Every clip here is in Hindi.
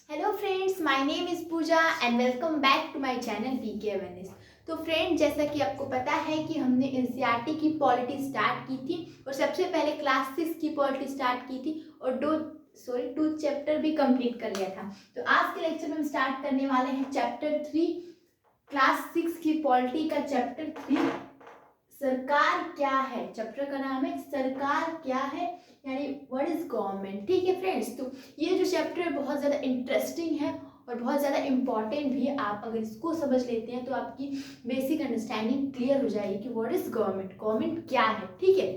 Hello friends, my name is Pooja and welcome back to my channel PK awareness. तो फ्रेंड, जैसा कि आपको पता है कि हमने एनसीईआरटी की पॉलिटी स्टार्ट की थी और सबसे पहले क्लास 6 की पॉलिटी स्टार्ट की थी और टू चैप्टर भी कंप्लीट कर लिया था। तो आज के लेक्चर में हम स्टार्ट करने वाले हैं चैप्टर 3, क्लास 6 की पॉलिटी का चैप्टर 3, सरकार क्या है। चैप्टर का नाम है सरकार क्या है, यानी व्हाट इज गवर्नमेंट। ठीक है फ्रेंड्स, तो ये जो चैप्टर है बहुत ज़्यादा इंटरेस्टिंग है और बहुत ज़्यादा इम्पॉर्टेंट भी है। आप अगर इसको समझ लेते हैं तो आपकी बेसिक अंडरस्टैंडिंग क्लियर हो जाएगी कि व्हाट इज गवर्नमेंट, गवर्नमेंट क्या है। ठीक है,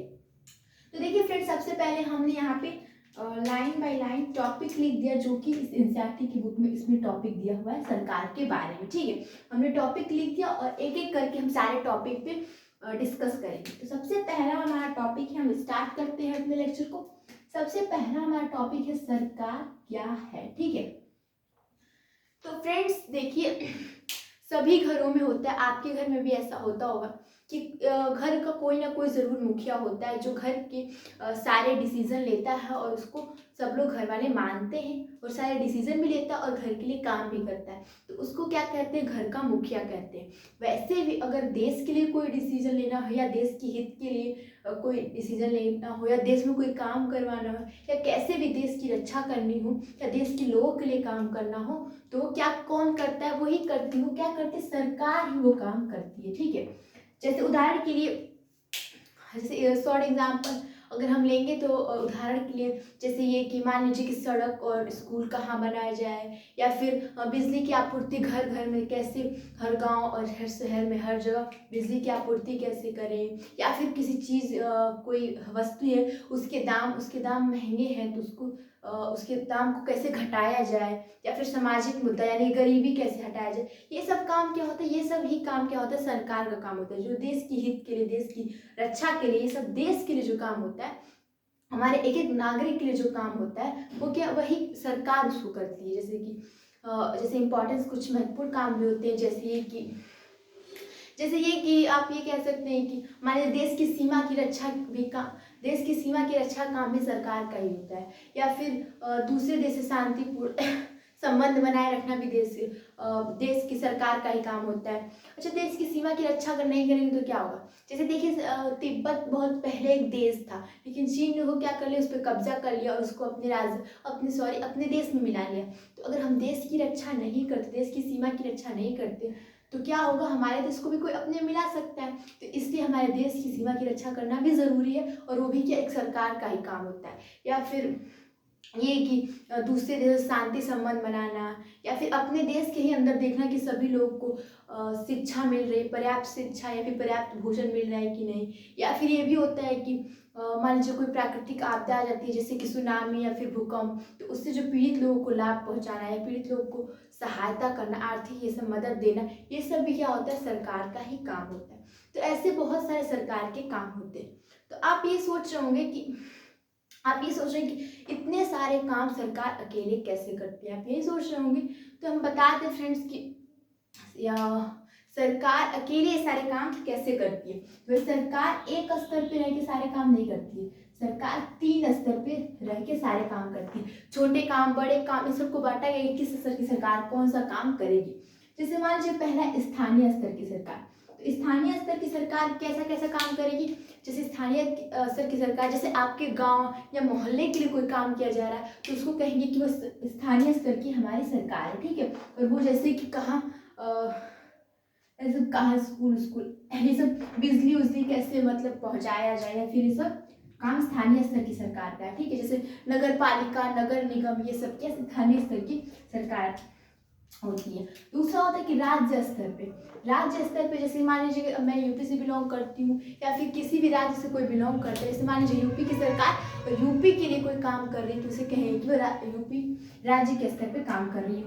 तो देखिए फ्रेंड्स, सबसे पहले हमने यहाँ पे लाइन बाय लाइन टॉपिक लिख दिया, जो कि इस एनसीईआरटी की बुक में इसमें टॉपिक दिया हुआ है सरकार के बारे में। ठीक है, हमने टॉपिक लिख दिया और एक एक करके हम सारे टॉपिक पे डिस्कस करेंगे। तो सबसे पहला हमारा टॉपिक है, हम स्टार्ट करते हैं अपने लेक्चर को। सबसे पहला हमारा टॉपिक है सरकार क्या है। ठीक है, तो फ्रेंड्स देखिए, सभी घरों में होता है, आपके घर में भी ऐसा होता होगा कि घर का कोई ना कोई ज़रूर मुखिया होता है जो घर के सारे डिसीजन लेता है और उसको सब लोग घर वाले मानते हैं और सारे डिसीजन भी लेता है और घर के लिए काम भी करता है। तो उसको क्या कहते हैं, घर का मुखिया कहते हैं। वैसे भी अगर देश के लिए कोई डिसीजन लेना हो या देश के हित के लिए कोई डिसीजन लेना हो या देश में कोई काम करवाना हो या कैसे भी देश की रक्षा करनी हो या देश के लोगों के लिए काम करना हो, तो क्या कौन करता है, वही करती हूँ, क्या करती है, सरकार ही वो काम करती है। ठीक है, जैसे उदाहरण के लिए, जैसे शॉर्ट एग्जांपल अगर हम लेंगे तो उदाहरण के लिए जैसे ये कि मान लीजिए कि सड़क और स्कूल कहाँ बनाया जाए, या फिर बिजली की आपूर्ति घर घर में कैसे, हर गांव और हर शहर में हर जगह बिजली की आपूर्ति कैसे करें, या फिर किसी चीज़ कोई वस्तु है उसके दाम महंगे हैं तो उसके दाम को कैसे घटाया जाए, या फिर सामाजिक मुद्दा यानी गरीबी कैसे हटाया जाए। ये सब काम क्या होता है, ये सब ही काम क्या होता है, सरकार का काम होता है। जो देश की हित के लिए, देश की रक्षा के लिए, ये सब देश के लिए जो काम होता है, हमारे एक एक नागरिक के लिए जो काम होता है, वो क्या, वही सरकार उसको करती है। जैसे इंपॉर्टेंस कुछ महत्वपूर्ण काम भी होते हैं, जैसे ये कि आप ये कह सकते हैं कि हमारे देश की सीमा की रक्षा भी का देश की सीमा की रक्षा काम भी सरकार का ही होता है, या फिर दूसरे देश से शांतिपूर्ण संबंध बनाए रखना भी देश की सरकार का ही काम होता है। अच्छा, देश की सीमा की रक्षा अगर नहीं करेंगे तो क्या होगा। जैसे देखिए, तिब्बत बहुत पहले एक देश था, लेकिन चीन ने वो क्या कर लिया, उस पर कब्जा कर लिया और उसको अपने देश में मिला लिया। तो अगर हम देश की रक्षा नहीं करते, देश की सीमा की रक्षा नहीं करते, तो क्या होगा, हमारे देश को भी कोई अपने मिला सकता है। तो इसलिए हमारे देश की सीमा की रक्षा करना भी ज़रूरी है, और वो भी क्या, एक सरकार का ही काम होता है। या फिर ये कि दूसरे देश से शांति संबंध बनाना, या फिर अपने देश के ही अंदर देखना कि सभी लोगों को शिक्षा मिल रही, पर्याप्त शिक्षा या फिर पर्याप्त भोजन मिल रहा है कि नहीं। या फिर ये भी होता है कि मान लीजिए कोई प्राकृतिक आपदा आ जाती है, जैसे कि सुनामी या फिर भूकंप, तो उससे जो पीड़ित लोगों को लाभ पहुंचाना है, पीड़ित लोगों को सहायता करना, आर्थिक ये सब मदद देना, ये सब भी क्या होता है, सरकार का ही काम होता है। तो ऐसे बहुत सारे सरकार के काम होते हैं। तो आप ये सोच रहे होंगे कि इतने सारे काम सरकार अकेले कैसे करती है, आप यही सोच रहे होंगे। तो हम बताते हैं फ्रेंड्स कि या सरकार अकेले सारे काम कैसे करती है। तो सरकार एक स्तर पे रह के सारे काम नहीं करती है, सरकार 3 स्तर पे रह के सारे काम करती है। छोटे काम, बड़े काम, इन सबको बांटा गया कि किस स्तर की सरकार कौन सा काम करेगी। जैसे मान लीजिए पहला स्थानीय स्तर की सरकार। तो स्थानीय स्तर की सरकार कैसा कैसा काम करेगी। जैसे स्थानीय स्तर की सरकार, जैसे आपके गांव या मोहल्ले के लिए कोई काम किया जा रहा है तो उसको कहेंगे कि वो स्थानीय स्तर की हमारी सरकार है। ठीक है, और वो जैसे कि कहाँ ऐसे कहाँ स्कूल ये सब बिजली उजली कैसे मतलब पहुंचाया जाए, या फिर ये सब काम स्थानीय स्तर की सरकार का है। ठीक है, जैसे नगर पालिका, नगर निगम, ये सब क्या स्थानीय स्तर की सरकार होती है। दूसरा होता है कि राज्य स्तर पे जैसे मान लीजिए मैं यूपी से बिलोंग करती हूँ, या फिर किसी भी राज्य से कोई बिलोंग करता है, जैसे मान लीजिए यूपी की सरकार यूपी के लिए कोई काम कर रही है, तो उसे कहेंगे कि वो यूपी राज्य के स्तर पे काम कर रही है,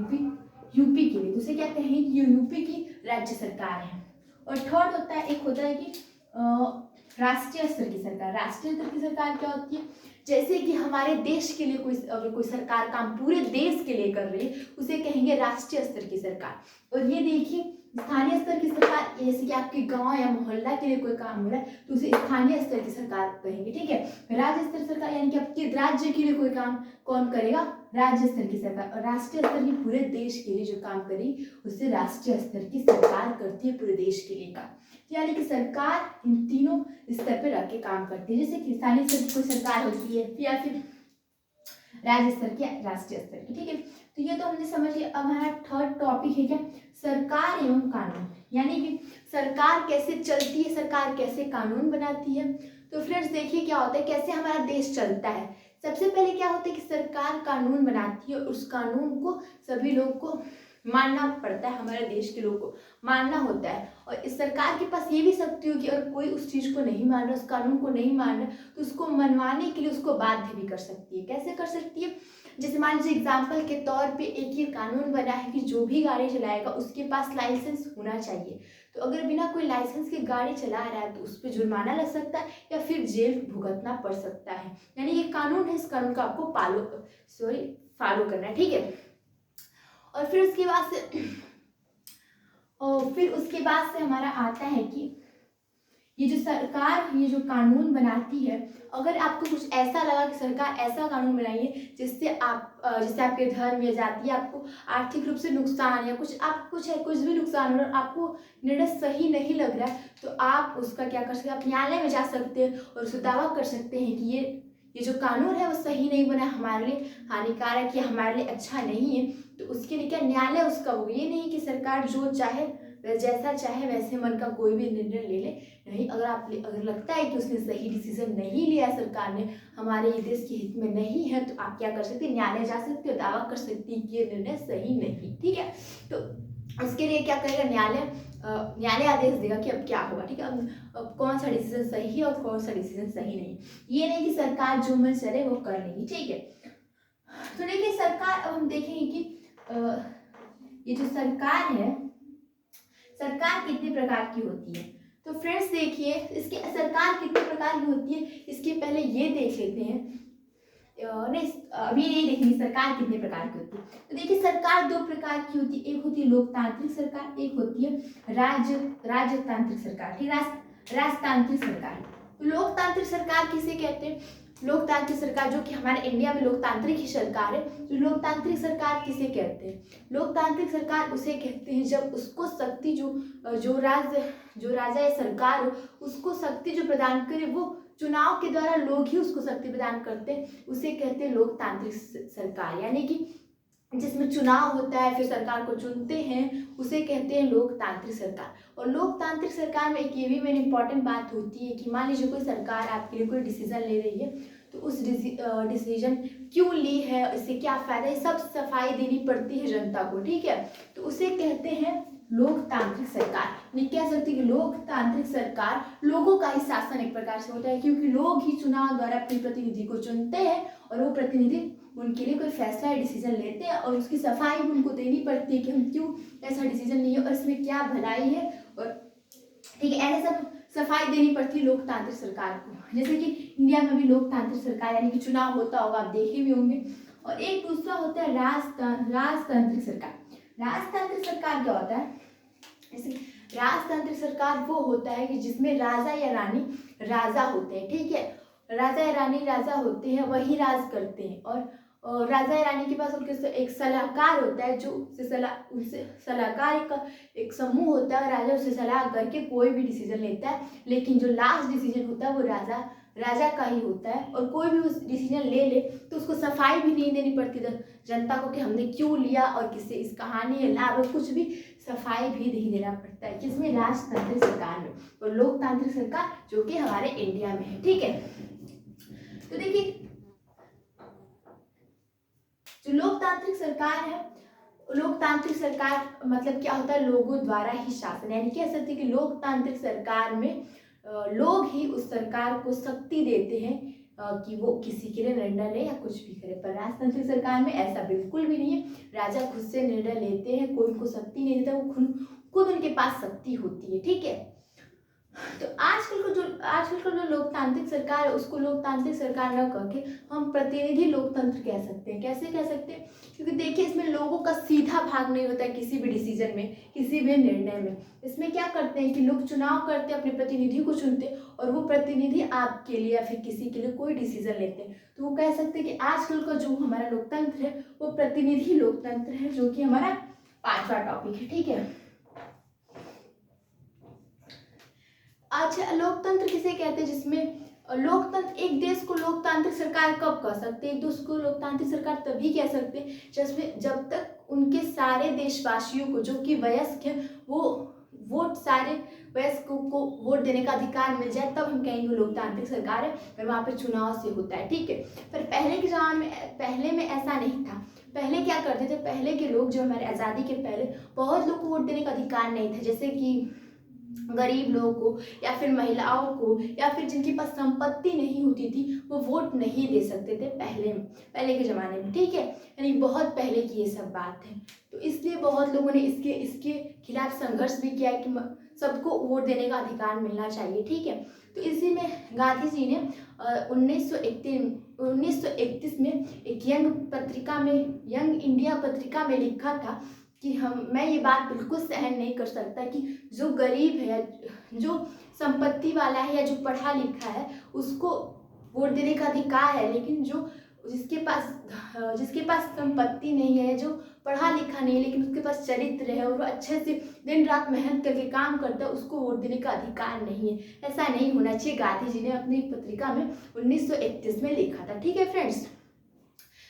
यूपी के लिए, तो उसे क्या कहेंगे कि यूपी की राज्य सरकार है। और थर्ड होता है, एक होता है कि राष्ट्रीय स्तर की सरकार। राष्ट्रीय स्तर की सरकार क्या होती है, जैसे कि हमारे देश के लिए अगर कोई सरकार काम पूरे देश के लिए कर रही है, उसे कहेंगे राष्ट्रीय स्तर की सरकार। और ये देखिए, स्थानीय स्तर की सरकार, जैसे कि आपके गांव या मोहल्ला के लिए कोई काम हो रहा है तो उसे स्थानीय स्तर की सरकार कहेंगे। ठीक है, राज्य स्तर सरकार यानी कि आपके राज्य के लिए कोई काम कौन करेगा, राज्य स्तर की सरकार, और राष्ट्रीय स्तर की पूरे देश के लिए जो काम करी उसे राष्ट्रीय स्तर की सरकार करती है, पूरे देश के लिए का। यानी कि सरकार इन तीनों स्तर पर रह के काम करती है, जैसे कि स्थानीय स्तर की कोई सरकार होती है या फिर राज्य स्तर की, राष्ट्रीय स्तर की। ठीक है, तो ये तो हमने समझ लिया। अब हमारा थर्ड टॉपिक है क्या, सरकार एवं कानून, यानी कि सरकार कैसे चलती है, सरकार कैसे कानून बनाती है। तो फ्रेंड्स देखिए क्या होता है, कैसे हमारा देश चलता है। सबसे पहले क्या होता है कि सरकार कानून बनाती है और उस कानून को सभी लोग को मानना पड़ता है, हमारे देश के लोग को मानना होता है। और इस सरकार के पास ये भी शक्ति होगी, अगर कोई उस चीज़ को नहीं मान रहा, उस कानून को नहीं मान रहा, तो उसको मनवाने के लिए उसको बाध्य भी कर सकती है। कैसे कर सकती है, जैसे मान लीजिए एग्जाम्पल के तौर पे एक ये कानून बना है कि जो भी गाड़ी चलाएगा उसके पास लाइसेंस होना चाहिए। तो अगर बिना कोई लाइसेंस के गाड़ी चला रहा है तो उस पर जुर्माना लग सकता है या फिर जेल भुगतना पड़ सकता है। यानी ये कानून है, इस कानून का आपको फॉलो करना है। ठीक है, और फिर उसके बाद से हमारा आता है कि ये जो सरकार ये जो कानून बनाती है, अगर आपको कुछ ऐसा लगा कि सरकार ऐसा कानून बनाई है जिससे आपके धर्म या जाति, आपको आर्थिक रूप से नुकसान या कुछ भी नुकसान हो रहा है, आपको निर्णय सही नहीं लग रहा है, तो आप उसका क्या कर सकते हैं, आप न्यायालय में जा सकते हैं और उससे दावा कर सकते हैं कि ये जो कानून है वो सही नहीं बना, हमारे लिए हानिकारक या हमारे लिए अच्छा नहीं है। तो उसके लिए क्या, न्यायालय उसका हो। ये नहीं कि सरकार जो चाहे जैसा चाहे वैसे मन का कोई भी निर्णय ले ले, नहीं। अगर लगता है कि उसने सही डिसीजन नहीं लिया, सरकार ने हमारे देश के हित में नहीं है, तो आप क्या कर सकते हैं, न्यायालय जा सकते हो, दावा कर सकते हैं कि ये निर्णय सही नहीं। ठीक है, तो उसके लिए क्या करेगा, न्यायालय आदेश देगा कि अब क्या होगा। ठीक है, अब कौन सा डिसीजन सही है और कौन सा डिसीजन सही नहीं। ये नहीं कि सरकार जो मन चले वो कर लेगी। ठीक है, तो देखिए सरकार, अब हम देखेंगे कि ये जो सरकार है, सरकार कितने प्रकार की होती है। तो फ्रेंड्स देखिए, इसकी सरकार कितने प्रकार की होती है, इसके पहले ये देख लेते हैं। नहीं, अभी नहीं देखेंगे सरकार कितने प्रकार की होती है। तो देखिए सरकार दो प्रकार की होती है, एक होती है लोकतांत्रिक सरकार, एक होती है राजतांत्रिक सरकार। ठीक, राजतांत्रिक सरकार। तो लोकतांत्रिक सरकार किसे कहते हैं, लोकतांत्रिक सरकार जो कि हमारे इंडिया में लोकतांत्रिक ही सरकार है। तो लोकतांत्रिक सरकार किसे कहते हैं, लोकतांत्रिक सरकार उसे कहते हैं जब उसको शक्ति जो राजा या सरकार हो, उसको शक्ति जो प्रदान करे वो चुनाव के द्वारा लोग ही उसको शक्ति प्रदान करते हैं, उसे कहते हैं लोकतांत्रिक सरकार। यानी कि जिसमें चुनाव होता है, फिर सरकार को चुनते हैं, उसे कहते हैं लोकतांत्रिक सरकार। और लोकतांत्रिक सरकार में एक ये भी मेन इंपॉर्टेंट बात होती है कि मान लीजिए कोई सरकार आपके लिए कोई डिसीजन ले रही है, तो उस डिसीजन क्यों ली है, इससे क्या फायदा है, सब सफाई देनी पड़ती है जनता को। ठीक है, तो उसे कहते हैं लोकतांत्रिक सरकार। नहीं कह सकती कि लोकतांत्रिक सरकार, लोगों का ही शासन एक प्रकार से होता है, क्योंकि लोग ही चुनाव द्वारा अपने प्रतिनिधि को चुनते हैं और वो प्रतिनिधि उनके लिए कोई फैसला या डिसीजन लेते हैं और उसकी सफाई भी उनको देनी पड़ती है कि हम क्यों ऐसा डिसीजन लिए और इसमें क्या भलाई है। और ठीक है, ऐसे सब सफाई देनी पड़ती है लोकतांत्रिक सरकार को। जैसे कि इंडिया में भी लोकतांत्रिक सरकार यानी कि चुनाव होता होगा, आप देखे भी होंगे। और एक दूसरा होता है राजतांत्रिक सरकार। राजतांत्रिक सरकार क्या होता है, जैसे राजतांत्रिक सरकार वो होता है कि जिसमें राजा या रानी राजा होते हैं। ठीक है, राजा या रानी राजा होते हैं, वही राज करते हैं। और राजा या रानी के पास उनके एक सलाहकार होता है, जो उनसे सलाहकार का एक समूह होता है, राजा उससे सलाह करके कोई भी डिसीजन लेता है। लेकिन जो लास्ट डिसीजन होता है वो राजा का ही होता है। और कोई भी उस डिसीजन ले तो उसको सफाई भी नहीं देनी पड़ती जनता को कि हमने क्यों लिया और किससे इस कहानी या लाभ, कुछ भी सफाई भी नहीं देना पड़ता है। किसमें, राजतांत्रिक सरकार में। और लोकतांत्रिक सरकार जो कि हमारे इंडिया में है। ठीक है, तो देखिए जो लोकतांत्रिक सरकार है, लोकतांत्रिक सरकार मतलब क्या होता है, लोगों द्वारा ही शासन। यानी कह सकते हैं कि लोकतांत्रिक सरकार में लोग ही उस सरकार को शक्ति देते हैं कि वो किसी के लिए निर्णय ले या कुछ भी करे। पर राजतांत्रिक सरकार में ऐसा बिल्कुल भी नहीं है, राजा खुद से निर्णय लेते हैं, कोई उनको शक्ति नहीं देता, वो खुद उनके पास शक्ति होती है। ठीक है, तो आजकल का जो लोकतांत्रिक सरकार है उसको लोकतांत्रिक सरकार न कह के हम प्रतिनिधि लोकतंत्र कह सकते हैं। कैसे कह सकते हैं? क्योंकि देखिए इसमें लोगों का सीधा भाग नहीं होता है किसी भी डिसीजन में, किसी भी निर्णय में। इसमें क्या करते हैं कि लोग चुनाव करते हैं, अपने प्रतिनिधि को चुनते हैं और वो प्रतिनिधि आपके लिए या फिर किसी के लिए कोई डिसीजन लेते हैं। तो वो कह सकते हैं कि आजकल का जो हमारा लोकतंत्र है वो प्रतिनिधि लोकतंत्र है, जो कि हमारा 5वां टॉपिक है। ठीक है। अच्छा, लोकतंत्र किसे कहते हैं? जिसमें लोकतंत्र, एक देश को लोकतांत्रिक सरकार कब कह सकते हैं? एक देश को लोकतांत्रिक सरकार तभी कह सकते हैं जिसमें जब तक उनके सारे देशवासियों को, जो कि वयस्क है, वो वोट, सारे वयस्कों को वोट देने का अधिकार मिल जाए, तब हम कहेंगे लोकतांत्रिक सरकार है। और वहाँ पे चुनाव से होता है। ठीक है। पर पहले के जमाने में, पहले में ऐसा नहीं था। पहले क्या करते थे? पहले के लोग, जो हमारे आज़ादी के पहले, बहुत लोग को वोट देने का अधिकार नहीं था। जैसे कि गरीब लोगों को या फिर महिलाओं को या फिर जिनके पास संपत्ति नहीं होती थी, वो वोट नहीं दे सकते थे पहले के ज़माने में। ठीक है। यानी बहुत पहले की ये सब बात है। तो इसलिए बहुत लोगों ने इसके खिलाफ संघर्ष भी किया कि सबको वोट देने का अधिकार मिलना चाहिए। ठीक है। तो इसी में गांधी जी ने 1931 में एक यंग इंडिया पत्रिका में लिखा था कि मैं ये बात बिल्कुल सहन नहीं कर सकता कि जो गरीब है, जो संपत्ति वाला है या जो पढ़ा लिखा है, उसको वोट देने का अधिकार है, लेकिन जो जिसके पास संपत्ति नहीं है, जो पढ़ा लिखा नहीं है लेकिन उसके पास चरित्र है और वो अच्छे से दिन रात मेहनत करके काम करता है, उसको वोट देने का अधिकार नहीं है। ऐसा नहीं होना चाहिए। गांधी जी ने अपनी पत्रिका में 1931 में लिखा था। ठीक है फ्रेंड्स।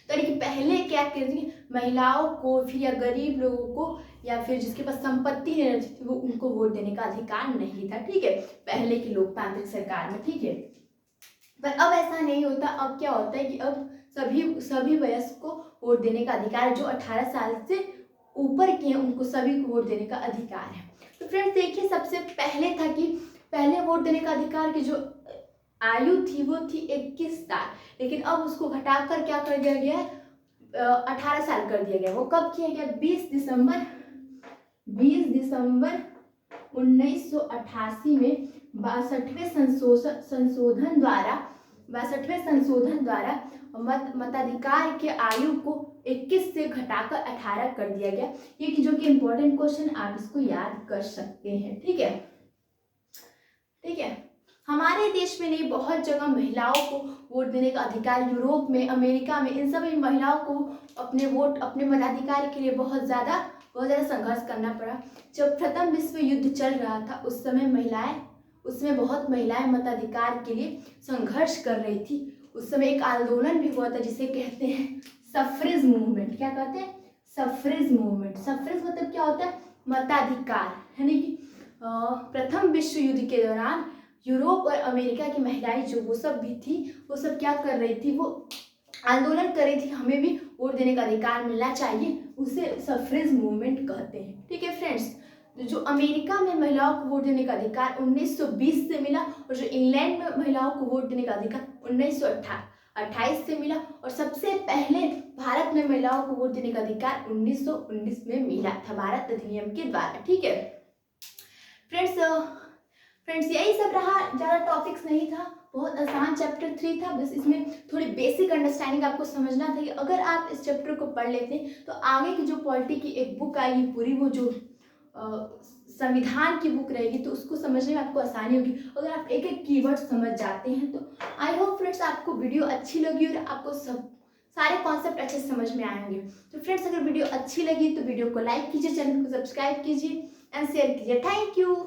तो कि पहले क्या करती, महिलाओं को फिर या गरीब लोगों को या फिर जिसके पास संपत्ति नहीं रहती थी, वो उनको वोट देने का अधिकार नहीं था। ठीक है। पहले की लोकतांत्रिक सरकार में। ठीक है। पर अब ऐसा नहीं होता। अब क्या होता है कि अब सभी वयस्क को वोट देने का अधिकार है। जो 18 साल से ऊपर के हैं उनको सभी को वोट देने का अधिकार है। तो फ्रेंड्स देखिए, सबसे पहले था कि पहले वोट देने का अधिकार की जो आयु थी वो थी 21 साल, लेकिन अब उसको घटाकर क्या कर दिया गया है? 18 साल कर दिया गया। वो कब किया गया? 20 दिसंबर 1988 में 62वें संशोधन द्वारा मताधिकार के आयु को 21 से घटाकर 18 कर दिया गया। ये कि जो कि इम्पोर्टेंट क्वेश्चन, आप इसको याद कर सकते हैं। ठीक है। ठीक है। हमारे देश में नहीं, बहुत जगह महिलाओं को वोट देने का अधिकार, यूरोप में, अमेरिका में, इन सब में महिलाओं को अपने मताधिकार के लिए बहुत ज़्यादा संघर्ष करना पड़ा। जब प्रथम विश्व युद्ध चल रहा था उसमें बहुत महिलाएं मताधिकार के लिए संघर्ष कर रही थी। उस समय एक आंदोलन भी हुआ था जिसे कहते हैं सफ्रेज मूवमेंट। क्या कहते हैं? सफ्रेज मूवमेंट। सफ्रेज मतलब क्या होता है? मताधिकार। यानी कि प्रथम विश्व युद्ध के दौरान यूरोप और अमेरिका की महिलाएं जो वो सब भी थी, वो सब क्या कर रही थी? वो आंदोलन कर रही थी, हमें भी वोट देने का अधिकार मिलना चाहिए। उसे सफ्रेज मूवमेंट कहते हैं। ठीक है फ्रेंड्स। जो अमेरिका में महिलाओं को वोट देने का अधिकार 1920 से मिला और जो इंग्लैंड में महिलाओं को वोट देने का अधिकार 1928 से मिला। और सबसे पहले भारत में महिलाओं को वोट देने का अधिकार 1919 में मिला था, भारत अधिनियम के द्वारा। ठीक है फ्रेंड्स यही सब रहा। ज़्यादा टॉपिक्स नहीं था, बहुत आसान चैप्टर 3 था। बस इसमें थोड़ी बेसिक अंडरस्टैंडिंग आपको समझना था कि अगर आप इस चैप्टर को पढ़ लेते हैं तो आगे की जो पॉलिटी की एक बुक आएगी पूरी, वो जो संविधान की बुक रहेगी, तो उसको समझने में आपको आसानी होगी अगर आप एक एक कीवर्ड समझ जाते हैं। तो आई होप फ्रेंड्स आपको वीडियो अच्छी लगी और आपको सारे कॉन्सेप्ट अच्छे से समझ में आएंगे। तो फ्रेंड्स अगर वीडियो अच्छी लगी तो वीडियो को लाइक कीजिए, चैनल को सब्सक्राइब कीजिए एंड शेयर कीजिए। Thank you.